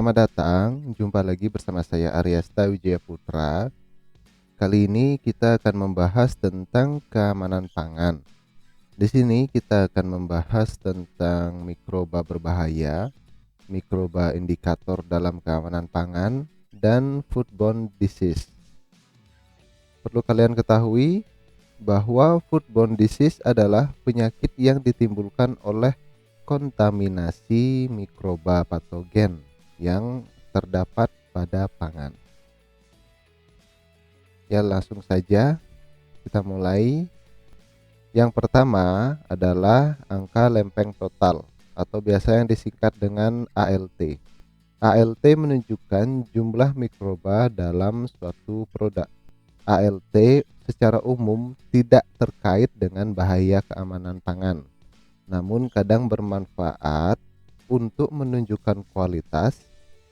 Selamat datang, jumpa lagi bersama saya Aryasta Wijaya Putra. Kali ini kita akan membahas tentang keamanan pangan. Di sini kita akan membahas tentang mikroba berbahaya, mikroba indikator dalam keamanan pangan, dan foodborne disease. Perlu kalian ketahui bahwa foodborne disease adalah penyakit yang ditimbulkan oleh kontaminasi mikroba patogen yang terdapat pada pangan. Ya, langsung saja kita mulai. Yang pertama adalah angka lempeng total atau biasa yang disingkat dengan ALT. ALT menunjukkan jumlah mikroba dalam suatu produk. ALT secara umum tidak terkait dengan bahaya keamanan pangan, namun kadang bermanfaat untuk menunjukkan kualitas,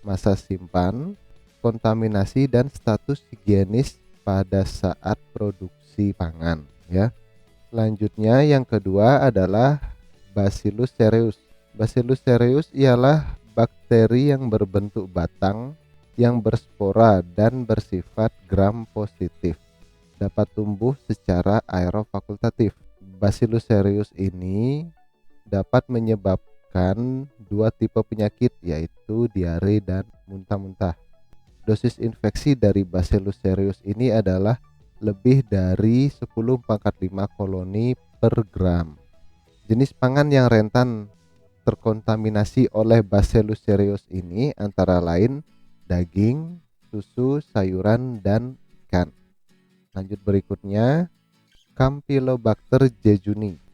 masa simpan, kontaminasi, dan status higienis pada saat produksi pangan, ya. Selanjutnya yang kedua adalah Bacillus cereus. Bacillus cereus ialah bakteri yang berbentuk batang yang berspora dan bersifat gram positif. Dapat tumbuh secara aerofakultatif. Bacillus cereus ini dapat menyebabkan dua tipe penyakit, yaitu diare dan muntah-muntah. Dosis infeksi dari Bacillus cereus ini adalah lebih dari 10⁻⁵ koloni per gram. Jenis pangan yang rentan terkontaminasi oleh Bacillus cereus ini antara lain daging, susu, sayuran, dan ikan. Lanjut berikutnya, Campylobacter jejuni.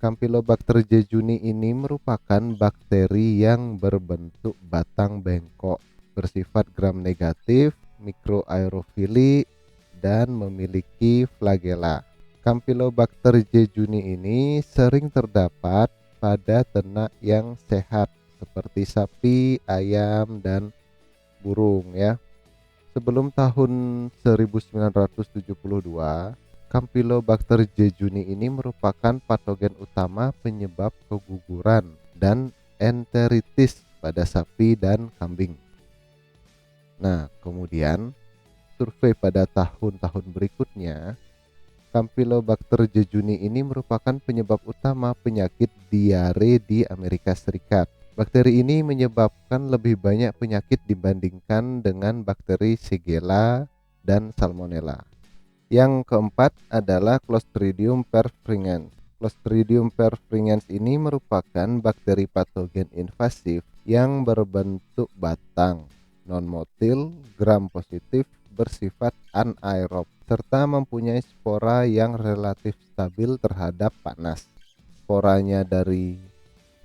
Campylobacter jejuni ini merupakan bakteri yang berbentuk batang bengkok, bersifat gram negatif, mikroaerofili, dan memiliki flagela. Campylobacter jejuni ini sering terdapat pada ternak yang sehat seperti sapi, ayam, dan burung, ya. Sebelum tahun 1972, Campylobacter jejuni ini merupakan patogen utama penyebab keguguran dan enteritis pada sapi dan kambing. Nah, kemudian survei pada tahun-tahun berikutnya, Campylobacter jejuni ini merupakan penyebab utama penyakit diare di Amerika Serikat. Bakteri ini menyebabkan lebih banyak penyakit dibandingkan dengan bakteri Shigella dan Salmonella. Yang keempat adalah Clostridium perfringens. Clostridium perfringens ini merupakan bakteri patogen invasif yang berbentuk batang, non-motil, gram positif, bersifat anaerob, serta mempunyai spora yang relatif stabil terhadap panas. Sporanya dari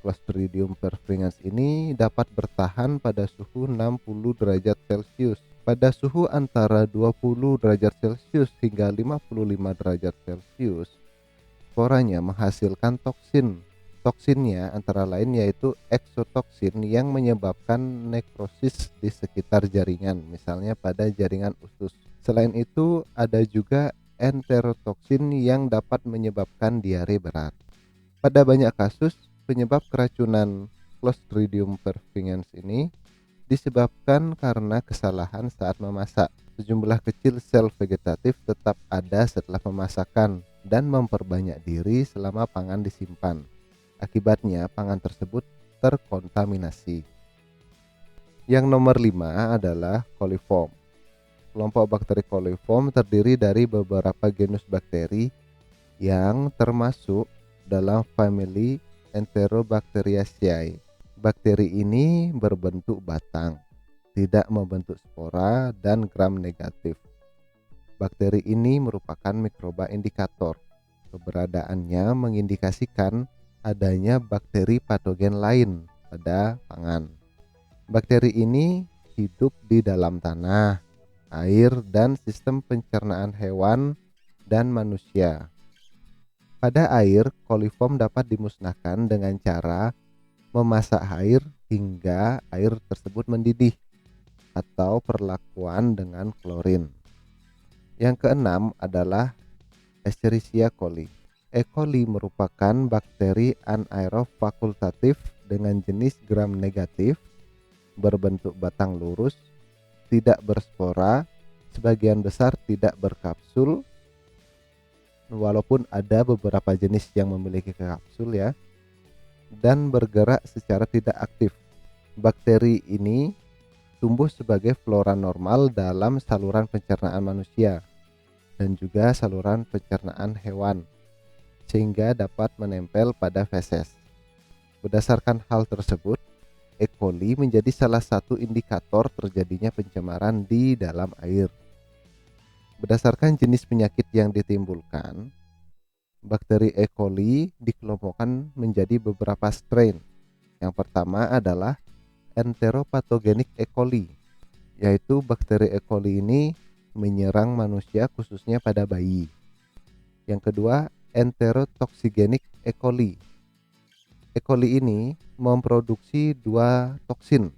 Clostridium perfringens ini dapat bertahan pada suhu 60 derajat Celcius. Pada suhu antara 20 derajat Celcius hingga 55 derajat Celcius, sporanya menghasilkan toksin. Toksinnya antara lain yaitu eksotoksin yang menyebabkan nekrosis di sekitar jaringan, misalnya pada jaringan usus. Selain itu, ada juga enterotoksin yang dapat menyebabkan diare berat. Pada banyak kasus, penyebab keracunan Clostridium perfringens ini disebabkan karena kesalahan saat memasak. Sejumlah kecil sel vegetatif tetap ada setelah pemasakan dan memperbanyak diri selama pangan disimpan. Akibatnya pangan tersebut terkontaminasi. Yang nomor 5 adalah coliform. Kelompok bakteri coliform terdiri dari beberapa genus bakteri yang termasuk dalam famili Enterobacteriaceae. Bakteri ini berbentuk batang, tidak membentuk spora, dan gram negatif. Bakteri ini merupakan mikroba indikator. Keberadaannya mengindikasikan adanya bakteri patogen lain pada pangan. Bakteri ini hidup di dalam tanah, air, dan sistem pencernaan hewan dan manusia. Pada air, coliform dapat dimusnahkan dengan cara memasak air hingga air tersebut mendidih atau perlakuan dengan klorin. Yang keenam adalah Escherichia coli. E. coli merupakan bakteri anaerob fakultatif dengan jenis gram negatif berbentuk batang lurus, tidak berspora, sebagian besar tidak berkapsul, walaupun ada beberapa jenis yang memiliki kapsul ya, dan bergerak secara tidak aktif. Bakteri ini tumbuh sebagai flora normal dalam saluran pencernaan manusia dan juga saluran pencernaan hewan, sehingga dapat menempel pada feses. Berdasarkan hal tersebut, E. coli menjadi salah satu indikator terjadinya pencemaran di dalam air. Berdasarkan jenis penyakit yang ditimbulkan, bakteri E. coli dikelompokkan menjadi beberapa strain. Yang pertama adalah Enteropathogenik E. coli, yaitu bakteri E. coli ini menyerang manusia khususnya pada bayi. Yang kedua, Enterotoxigenik E. coli. E. coli ini memproduksi dua toksin,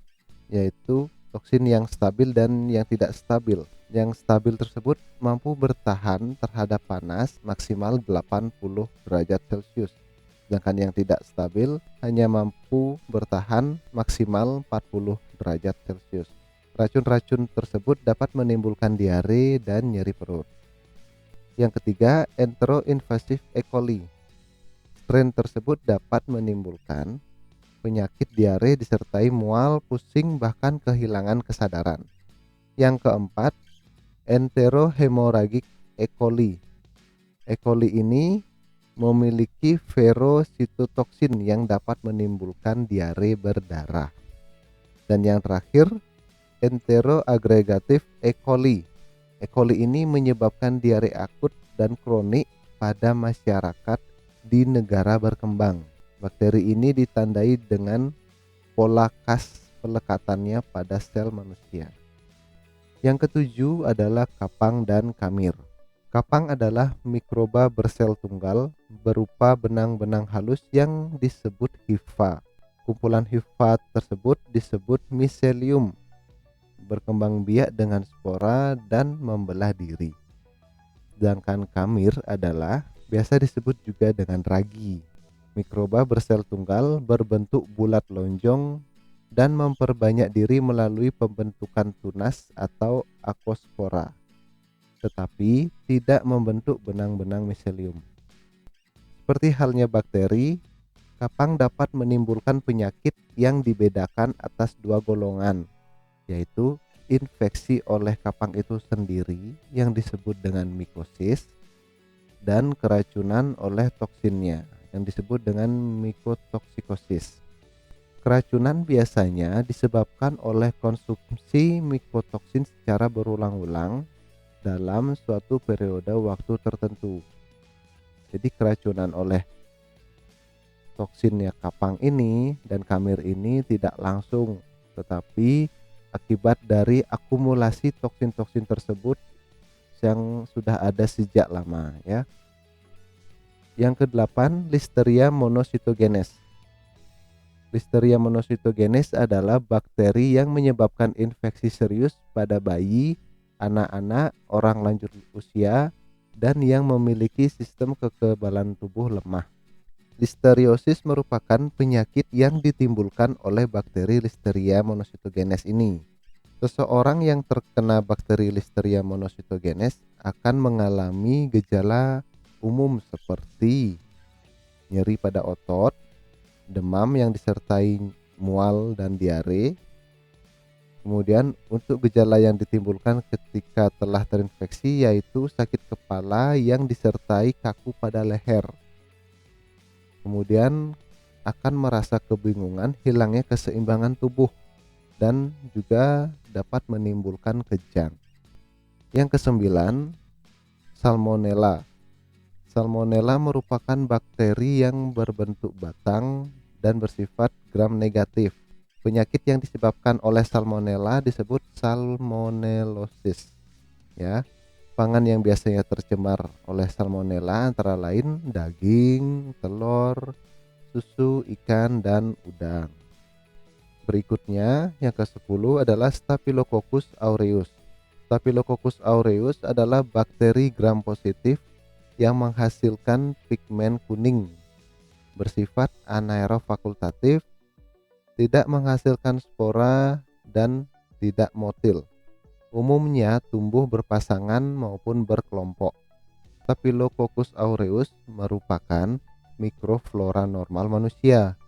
yaitu toksin yang stabil dan yang tidak stabil. Yang stabil tersebut mampu bertahan terhadap panas maksimal 80 derajat Celcius. Sedangkan yang tidak stabil hanya mampu bertahan maksimal 40 derajat Celcius. Racun-racun tersebut dapat menimbulkan diare dan nyeri perut. Yang ketiga, Enteroinvasive E. coli. Strain tersebut dapat menimbulkan penyakit diare disertai mual, pusing, bahkan kehilangan kesadaran. Yang keempat, Enterohemorrhagic E. coli. E. coli ini memiliki ferositotoksin yang dapat menimbulkan diare berdarah. Dan yang terakhir, Enteroaggregative E. coli. E. coli ini menyebabkan diare akut dan kronik pada masyarakat di negara berkembang. Bakteri ini ditandai dengan pola khas pelekatannya pada sel manusia. Yang ketujuh adalah kapang dan kamir. Kapang adalah mikroba bersel tunggal berupa benang-benang halus yang disebut hifa. Kumpulan hifa tersebut disebut miselium, berkembang biak dengan spora dan membelah diri. Sedangkan kamir adalah biasa disebut juga dengan ragi. Mikroba bersel tunggal berbentuk bulat lonjong dan memperbanyak diri melalui pembentukan tunas atau akospora, tetapi tidak membentuk benang-benang miselium. Seperti halnya bakteri, kapang dapat menimbulkan penyakit yang dibedakan atas dua golongan, yaitu infeksi oleh kapang itu sendiri yang disebut dengan mikosis dan keracunan oleh toksinnya yang disebut dengan mikotoksikosis. Keracunan biasanya disebabkan oleh konsumsi mikotoksin secara berulang-ulang dalam suatu periode waktu tertentu. Jadi keracunan oleh toksinnya kapang ini dan kamir ini tidak langsung, tetapi akibat dari akumulasi toksin-toksin tersebut yang sudah ada sejak lama ya. Yang kedelapan, Listeria monocytogenes. Listeria monocytogenes adalah bakteri yang menyebabkan infeksi serius pada bayi, anak-anak, orang lanjut usia, dan yang memiliki sistem kekebalan tubuh lemah. Listeriosis merupakan penyakit yang ditimbulkan oleh bakteri Listeria monocytogenes ini. Seseorang yang terkena bakteri Listeria monocytogenes akan mengalami gejala umum seperti nyeri pada otot, demam yang disertai mual dan diare. Kemudian untuk gejala yang ditimbulkan ketika telah terinfeksi yaitu sakit kepala yang disertai kaku pada leher. Kemudian akan merasa kebingungan, hilangnya keseimbangan tubuh, dan juga dapat menimbulkan kejang. Yang kesembilan, Salmonella. Salmonella merupakan bakteri yang berbentuk batang dan bersifat gram negatif. Penyakit yang disebabkan oleh Salmonella disebut salmonellosis. Ya, pangan yang biasanya tercemar oleh Salmonella antara lain daging, telur, susu, ikan, dan udang. Berikutnya yang ke-10 adalah Staphylococcus aureus. Staphylococcus aureus adalah bakteri gram positif yang menghasilkan pigmen kuning, bersifat anaerob fakultatif, tidak menghasilkan spora dan tidak motil. Umumnya tumbuh berpasangan maupun berkelompok. Staphylococcus aureus merupakan mikroflora normal manusia.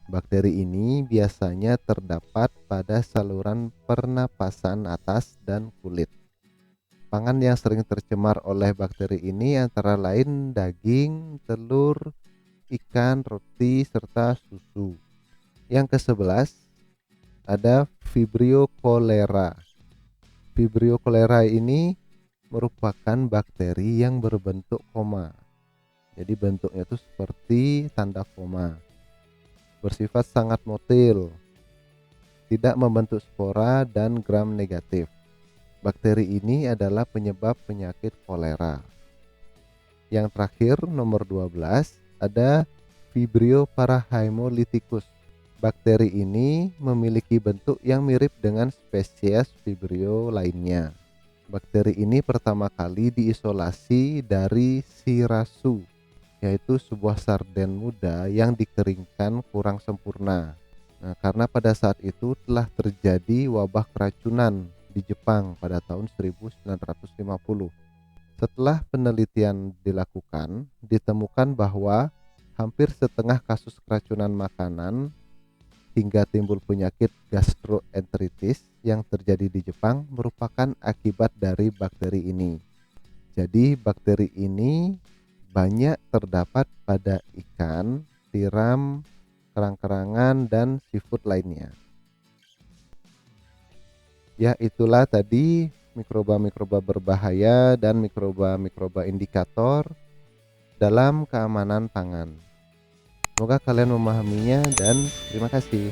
Bakteri ini biasanya terdapat pada saluran pernapasan atas dan kulit. Pangan yang sering tercemar oleh bakteri ini antara lain daging, telur, ikan, roti, serta susu. Yang ke-11 ada Vibrio cholera. Vibrio cholera ini merupakan bakteri yang berbentuk koma. Jadi bentuknya itu seperti tanda koma. Bersifat sangat motil, tidak membentuk spora dan gram negatif. Bakteri ini adalah penyebab penyakit kolera. Yang terakhir nomor 12 ada Vibrio parahaemolyticus. Bakteri ini memiliki bentuk yang mirip dengan spesies Vibrio lainnya. Bakteri ini pertama kali diisolasi dari Sirasu, yaitu sebuah sarden muda yang dikeringkan kurang sempurna. Nah, karena pada saat itu telah terjadi wabah keracunan di Jepang pada tahun 1950. Setelah penelitian dilakukan, ditemukan bahwa hampir setengah kasus keracunan makanan hingga timbul penyakit gastroenteritis yang terjadi di Jepang merupakan akibat dari bakteri ini. Jadi bakteri ini banyak terdapat pada ikan, tiram, kerang-kerangan, dan seafood lainnya. Ya, itulah tadi mikroba-mikroba berbahaya dan mikroba-mikroba indikator dalam keamanan pangan. Semoga kalian memahaminya dan terima kasih.